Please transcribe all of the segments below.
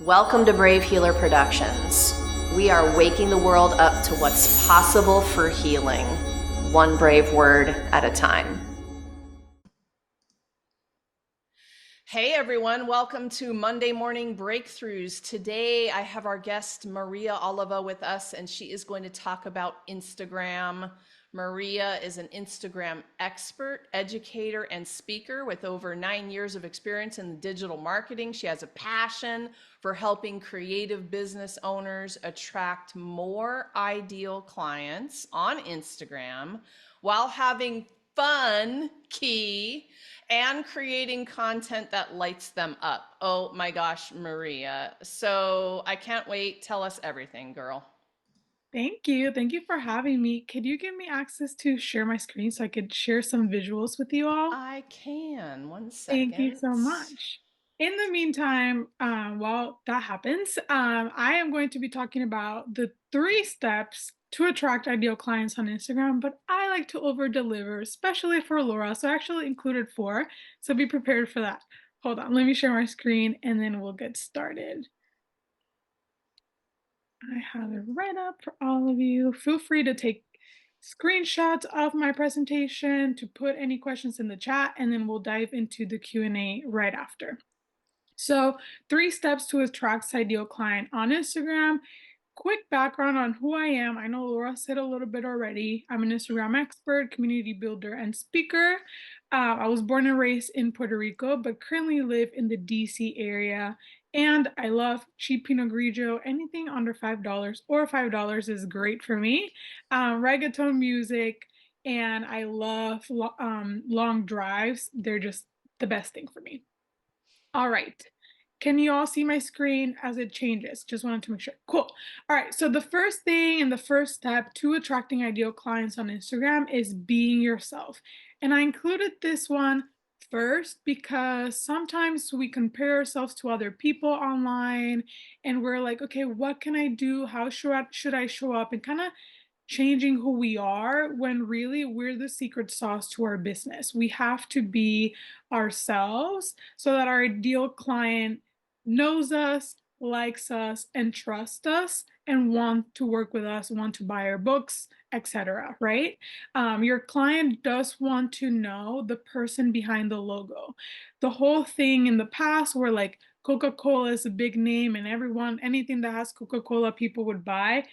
Welcome to Brave Healer Productions. We are waking the world up to what's possible for healing, one brave word at a time. Hey everyone, welcome to Monday Morning Breakthroughs. Today I have our guest Maria Oliva with us, and she is going to talk about Instagram. Maria is an Instagram expert, educator, and speaker with over 9 years of experience in digital marketing. She has a passion for helping creative business owners attract more ideal clients on Instagram while having fun, and creating content that lights them up. Oh my gosh, Maria. So I can't wait. Tell us everything, girl. Thank you. Thank you for having me. Could you give me access to share my screen so I could share some visuals with you all? I can. One Thank you second. so much. In the meantime, while that happens, I am going to be talking about the 3 steps to attract ideal clients on Instagram, but I like to over deliver, especially for Laura. So I actually included 4. So be prepared for that. Hold on, let me share my screen and then we'll get started. I have it right up for all of you. Feel free to take screenshots of my presentation to put any questions in the chat, and then we'll dive into the Q&A right after. So 3 steps to attract ideal client on Instagram. Quick background on who I am. I know Laura said a little bit already. I'm an Instagram expert, community builder, and speaker. I was born and raised in Puerto Rico, but currently live in the DC area. And I love cheap Pinot Grigio. Anything under $5 or $5 is great for me. Reggaeton music, and I love long drives. They're just the best thing for me. All right. Can you all see my screen as it changes? Just wanted to make sure. Cool. All right. So the first thing and the first step to attracting ideal clients on Instagram is being yourself. And I included this one first because sometimes we compare ourselves to other people online and we're like, okay, what can I do? How should I show up? And kind of changing who we are when really we're the secret sauce to our business. We have to be ourselves so that our ideal client knows us, likes us, and trusts us and want to work with us, want to buy our books, etc. Right? Your client does want to know the person behind the logo. The whole thing in the past where like Coca-Cola is a big name and anything that has Coca-Cola people would buy,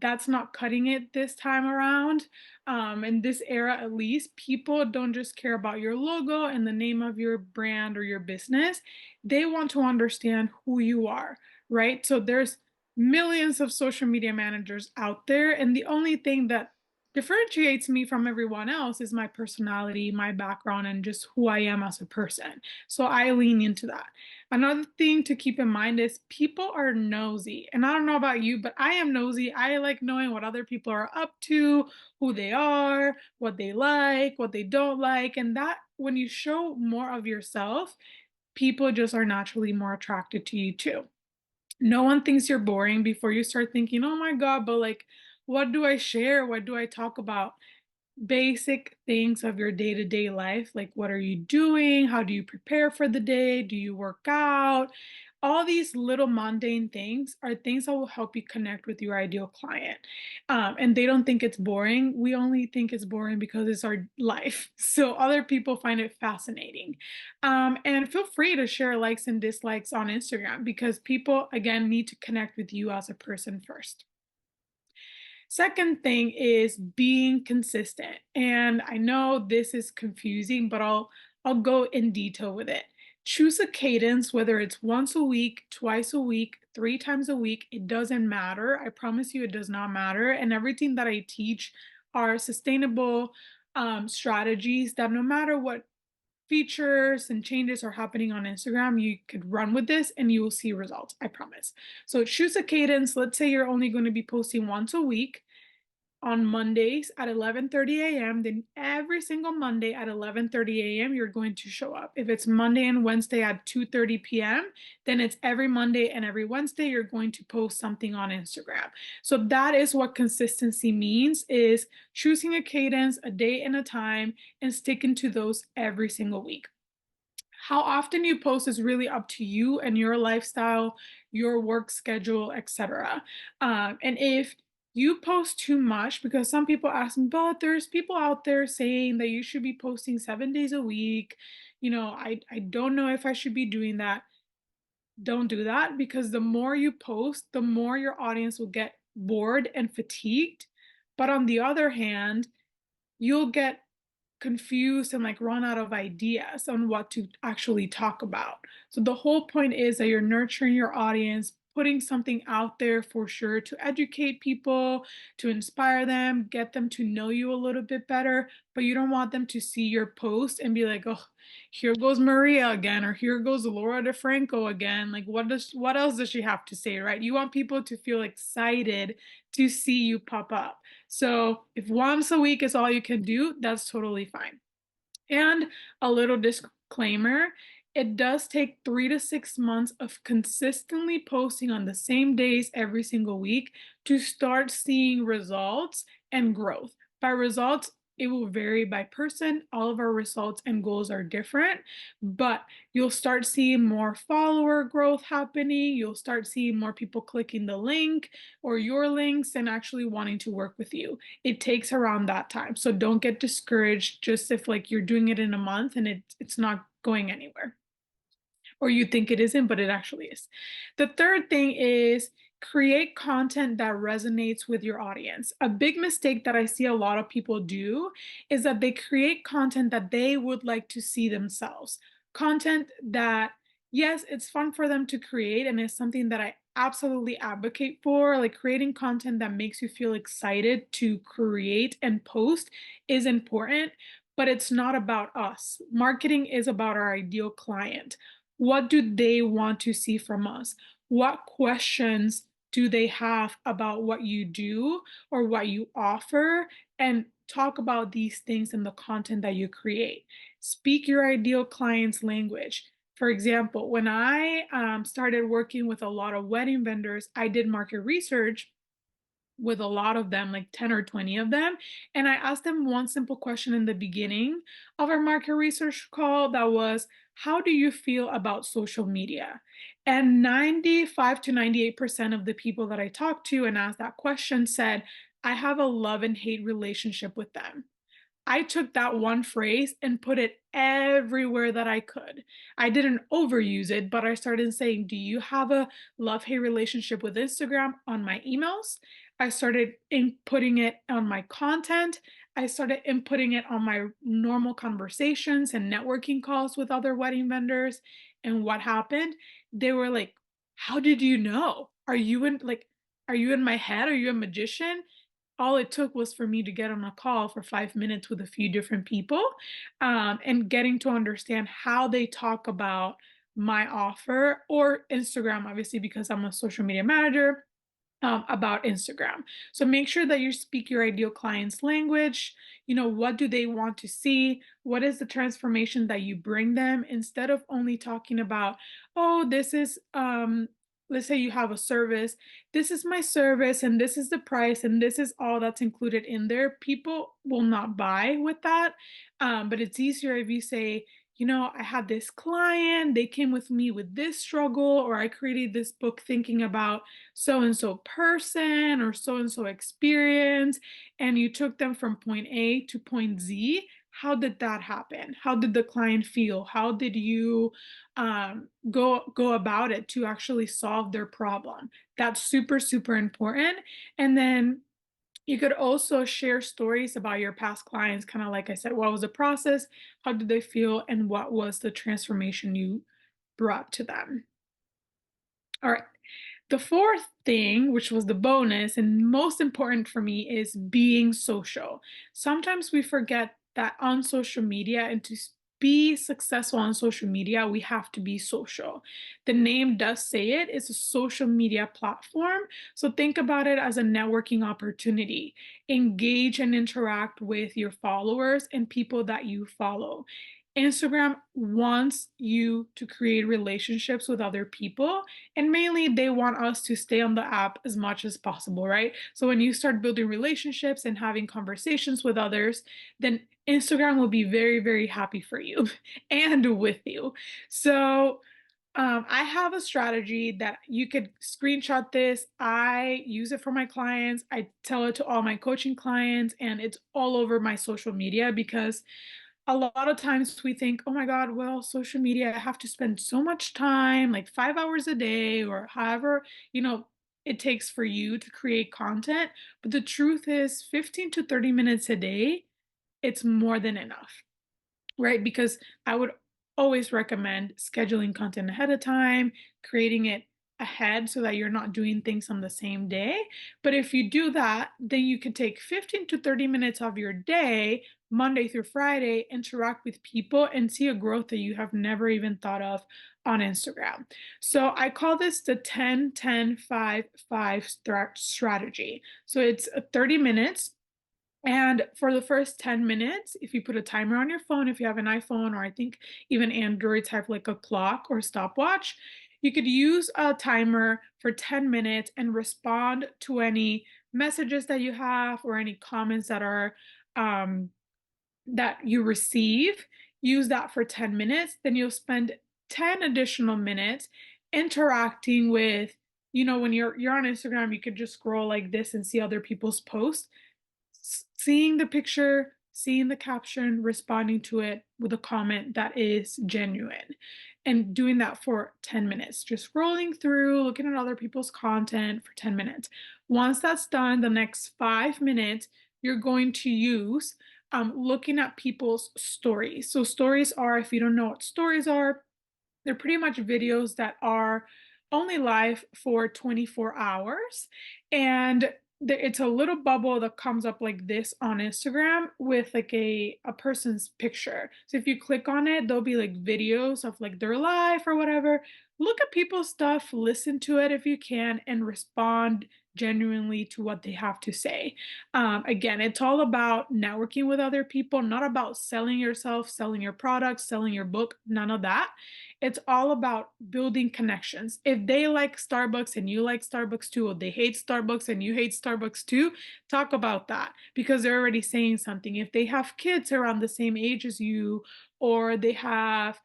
that's not cutting it this time around. In this era, at least, people don't just care about your logo and the name of your brand or your business. They want to understand who you are, right? So there's millions of social media managers out there, and the only thing that differentiates me from everyone else is my personality, my background, and just who I am as a person. So I lean into that. Another thing to keep in mind is people are nosy. And I don't know about you, but I am nosy. I like knowing what other people are up to, who they are, what they like, what they don't like. And that, when you show more of yourself, people just are naturally more attracted to you too. No one thinks you're boring before you start thinking, oh my God, but like, what do I share? What do I talk about? Basic things of your day-to-day life, like what are you doing, how do you prepare for the day, do you work out? All these little mundane things are things that will help you connect with your ideal client. And they don't think it's boring. We only think it's boring because it's our life. So other people find it fascinating. And feel free to share likes and dislikes on Instagram because people, again, need to connect with you as a person first. Second thing is being consistent. And I know this is confusing, but I'll go in detail with it. Choose a cadence, whether it's once a week, twice a week, 3 times a week. It doesn't matter. I promise you, it does not matter. And everything that I teach are sustainable strategies that no matter what features and changes are happening on Instagram, you could run with this and you will see results. I promise. So choose a cadence. Let's say you're only going to be posting once a week on Mondays at 11:30 a.m., then every single Monday at 11:30 a.m., you're going to show up. If it's Monday and Wednesday at 2:30 p.m., then it's every Monday and every Wednesday you're going to post something on Instagram. So that is what consistency means, is choosing a cadence, a day and a time, and sticking to those every single week. How often you post is really up to you and your lifestyle, your work schedule, etc. And if you post too much, because some people ask me, but there's people out there saying that you should be posting 7 days a week. I don't know if I should be doing that. Don't do that, because the more you post, the more your audience will get bored and fatigued. But on the other hand, you'll get confused and like run out of ideas on what to actually talk about. So the whole point is that you're nurturing your audience, putting something out there for sure to educate people, to inspire them, get them to know you a little bit better, but you don't want them to see your post and be like, "Oh, here goes Maria again," or "Here goes Laura DeFranco again." Like what else does she have to say, right? You want people to feel excited to see you pop up. So if once a week is all you can do, that's totally fine. And a little disclaimer, it does take 3 to 6 months of consistently posting on the same days every single week to start seeing results and growth. By results, it will vary by person. All of our results and goals are different, but you'll start seeing more follower growth happening. You'll start seeing more people clicking the link or your links and actually wanting to work with you. It takes around that time. So don't get discouraged just if like you're doing it in a month and it's not going anywhere, or you think it isn't, but it actually is. The third thing is create content that resonates with your audience. A big mistake that I see a lot of people do is that they create content that they would like to see themselves. Content that, yes, it's fun for them to create and is something that I absolutely advocate for. Like creating content that makes you feel excited to create and post is important, but it's not about us. Marketing is about our ideal client. What do they want to see from us? What questions do they have about what you do or what you offer? And talk about these things in the content that you create. Speak your ideal client's language. For example, when I started working with a lot of wedding vendors, I did market research with a lot of them, like 10 or 20 of them. And I asked them one simple question in the beginning of our market research call that was, how do you feel about social media? And 95 to 98% of the people that I talked to and asked that question said, I have a love and hate relationship with them. I took that one phrase and put it everywhere that I could. I didn't overuse it, but I started saying, do you have a love-hate relationship with Instagram on my emails? I started inputting it on my content. I started inputting it on my normal conversations and networking calls with other wedding vendors. And what happened? They were like, how did you know? Are you in my head? Are you a magician? All it took was for me to get on a call for 5 minutes with a few different people, and getting to understand how they talk about my offer or Instagram, obviously, because I'm a social media manager, about Instagram. So make sure that you speak your ideal client's language. What do they want to see? What is the transformation that you bring them, instead of only talking about, oh, this is, let's say you have a service. This is my service and this is the price and this is all that's included in there. People will not buy with that. But it's easier if you say, I had this client, they came with me with this struggle, or I created this book thinking about so and so person or so and so experience, and you took them from point A to point Z. How did that happen? How did the client feel? How did you go about it to actually solve their problem? That's super, super important. And then you could also share stories about your past clients, kind of like I said, what was the process? How did they feel? And what was the transformation you brought to them? All right. The fourth thing, which was the bonus and most important for me, is being social. Sometimes we forget that on social media, and to be successful on social media, we have to be social. The name does say it, it's a social media platform. So think about it as a networking opportunity. Engage and interact with your followers and people that you follow. Instagram wants you to create relationships with other people, and mainly they want us to stay on the app as much as possible, right? So when you start building relationships and having conversations with others, then Instagram will be very, very happy for you and with you. So I have a strategy that you could screenshot this. I use it for my clients. I tell it to all my coaching clients, and it's all over my social media because a lot of times we think, oh my God, well, social media, I have to spend so much time, like 5 hours a day, or however, you know, it takes for you to create content. But the truth is, 15 to 30 minutes a day, it's more than enough, right? Because I would always recommend scheduling content ahead of time, creating it ahead so that you're not doing things on the same day. But if you do that, then you could take 15 to 30 minutes of your day, Monday through Friday, interact with people and see a growth that you have never even thought of on Instagram. So I call this the 10-10-5-5 strategy. So it's 30 minutes, and for the first 10 minutes, if you put a timer on your phone, if you have an iPhone, or I think even Androids have like a clock or stopwatch, you could use a timer for 10 minutes and respond to any messages that you have or any comments um, that you receive. Use that for 10 minutes. Then you'll spend 10 additional minutes interacting with, when you're on Instagram, you could just scroll like this and see other people's posts, seeing the picture, seeing the caption, responding to it with a comment that is genuine, and doing that for 10 minutes. Just scrolling through, looking at other people's content for 10 minutes. Once that's done, the next 5 minutes, you're going to use looking at people's stories. So, stories are, if you don't know what stories are, they're pretty much videos that are only live for 24 hours. And it's a little bubble that comes up like this on Instagram with like a person's picture. So if you click on it, there'll be like videos of like their life or whatever. Look at people's stuff, listen to it if you can, and respond genuinely to what they have to say. Again, it's all about networking with other people, not about selling yourself, selling your products, selling your book, none of that. It's all about building connections. If they like Starbucks and you like Starbucks too, or they hate Starbucks and you hate Starbucks too, talk about that because they're already saying something. If they have kids around the same age as you, or they have,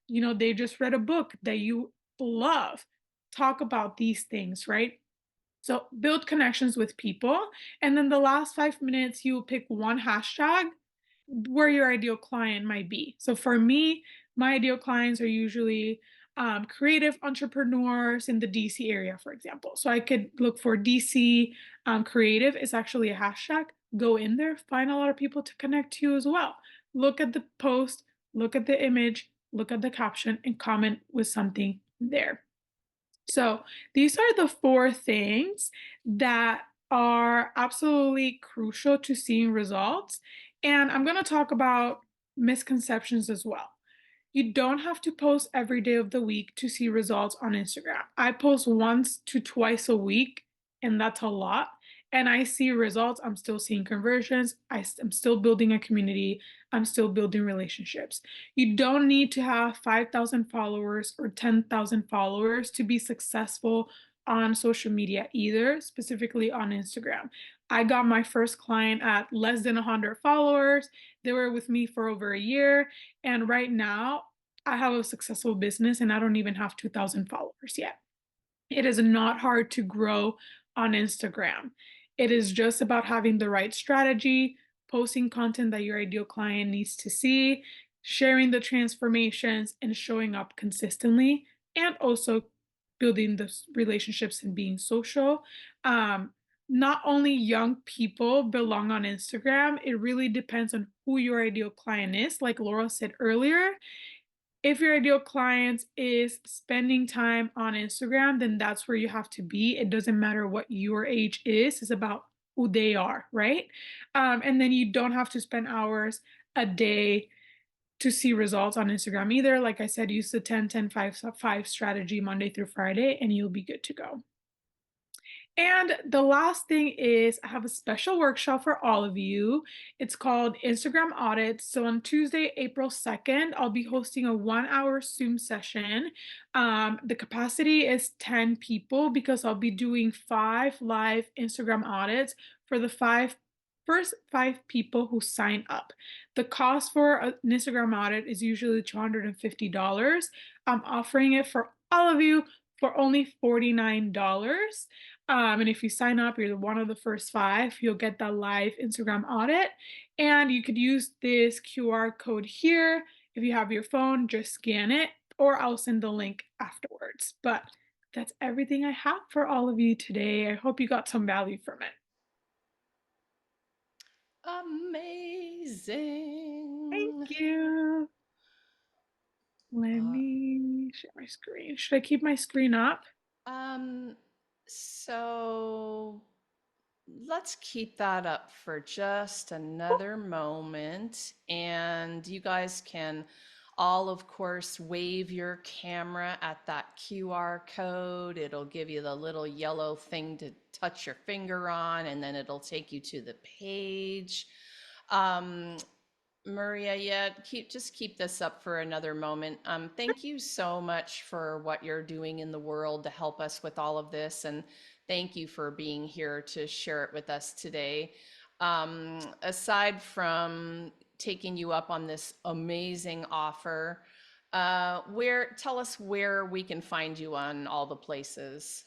they just read a book that you love, talk about these things, right? So build connections with people. And then the last 5 minutes, you pick one hashtag where your ideal client might be. So for me, my ideal clients are usually creative entrepreneurs in the DC area, for example. So I could look for DC creative is actually a hashtag. Go in there, find a lot of people to connect to you as well. Look at the post, look at the image, look at the caption, and comment with something there. So these are the four things that are absolutely crucial to seeing results. And I'm going to talk about misconceptions as well. You don't have to post every day of the week to see results on Instagram. I post once to twice a week, and that's a lot. And I see results. I'm still seeing conversions. I'm still building a community. I'm still building relationships. You don't need to have 5,000 followers or 10,000 followers to be successful on social media either, specifically on Instagram. I got my first client at less than 100 followers. They were with me for over a year. And right now, I have a successful business and I don't even have 2,000 followers yet. It is not hard to grow on Instagram. It is just about having the right strategy, posting content that your ideal client needs to see, sharing the transformations, and showing up consistently, and also building the relationships and being social. Um, Not only young people belong on Instagram, it really depends on who your ideal client is. Like Laura said earlier, if your ideal client is spending time on Instagram, then that's where you have to be. It doesn't matter what your age is, it's about who they are, right? And then you don't have to spend hours a day to see results on Instagram either. Like I said, use the 10-10-5-5 strategy Monday through Friday, and you'll be good to go. And the last thing is I have a special workshop for all of you. It's called Instagram Audits. So on Tuesday, April 2nd, I'll be hosting a 1 hour Zoom session. The capacity is 10 people because I'll be doing 5 live Instagram audits for the first 5 people who sign up. The cost for an Instagram audit is usually $250. I'm offering it for all of you for only $49. And if you sign up, you're one of the first five, you'll get the live Instagram audit. And you could use this QR code here. If you have your phone, just scan it, or I'll send the link afterwards. But that's everything I have for all of you today. I hope you got some value from it. Thank Amazing. you. Let Uh, me share my screen. Should I keep my screen up? um, so let's keep that up for just another moment. And you guys can all, of course, wave your camera at that QR code. It'll give you the little yellow thing to touch your finger on, and then it'll take you to the page. Um, Maria, yeah, keep this up for another moment. Thank you so much for what you're doing in the world to help us with all of this, and thank you for being here to share it with us today. Aside from taking you up on this amazing offer, where tell us where we can find you on all the places.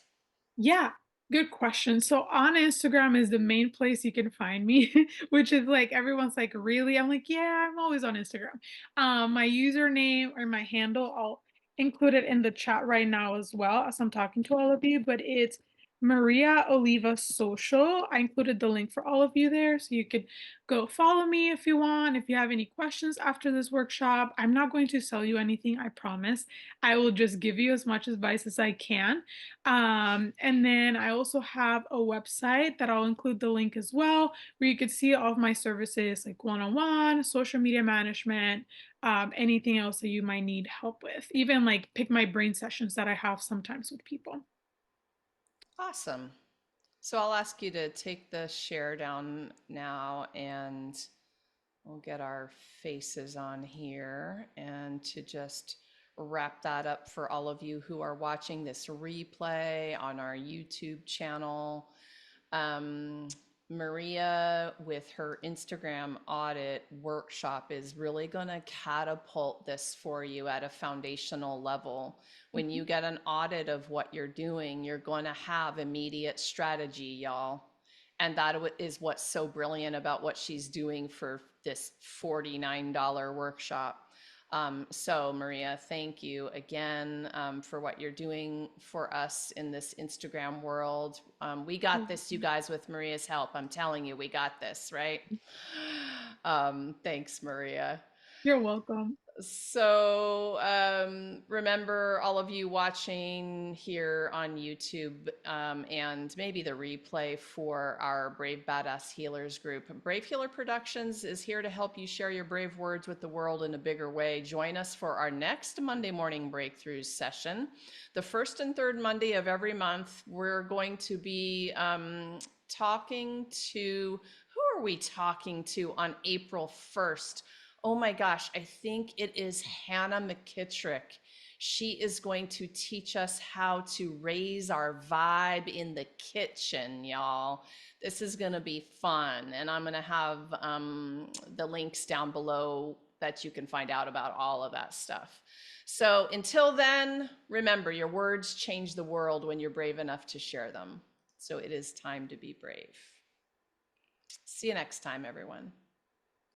Yeah, good question. So on Instagram is the main place you can find me, which is like everyone's like, really? I'm like, yeah, I'm always on Instagram. My username or my handle, I'll include it in the chat right now as well as I'm talking to all of you, but it's Maria Oliva Social. I included the link for all of you there, so you could go follow me if you want. If you have any questions after this workshop, I'm not going to sell you anything, I promise. I will just give you as much advice as I can. And then I also have a website that I'll include the link as well, where you could see all of my services like one-on-one, social media management, anything else that you might need help with, even like pick my brain sessions that I have sometimes with people. Awesome. So I'll ask you to take the share down now, and we'll get our faces on here, and to just wrap that up for all of you who are watching this replay on our YouTube channel. Um, Maria, with her Instagram audit workshop, is really going to catapult this for you at a foundational level. When you get an audit of what you're doing, you're going to have immediate strategy, y'all. And that is what's so brilliant about what she's doing for this $49 workshop. So, Maria, thank you again for what you're doing for us in this Instagram world. We got this, you guys, with Maria's help. I'm telling you, we got this, right? Thanks, Maria. You're welcome. So remember, all of you watching here on YouTube, and maybe the replay for our Brave Badass Healers group. Brave Healer Productions is here to help you share your brave words with the world in a bigger way. Join us for our next Monday morning breakthroughs session. The first and third Monday of every month, we're going to be talking to, who are we talking to on April 1st? Oh my gosh, I think it is Hannah McKittrick. She is going to teach us how to raise our vibe in the kitchen, y'all. This is going to be fun. And I'm going to have the links down below that you can find out about all of that stuff. So until then, remember, your words change the world when you're brave enough to share them. So it is time to be brave. See you next time, everyone.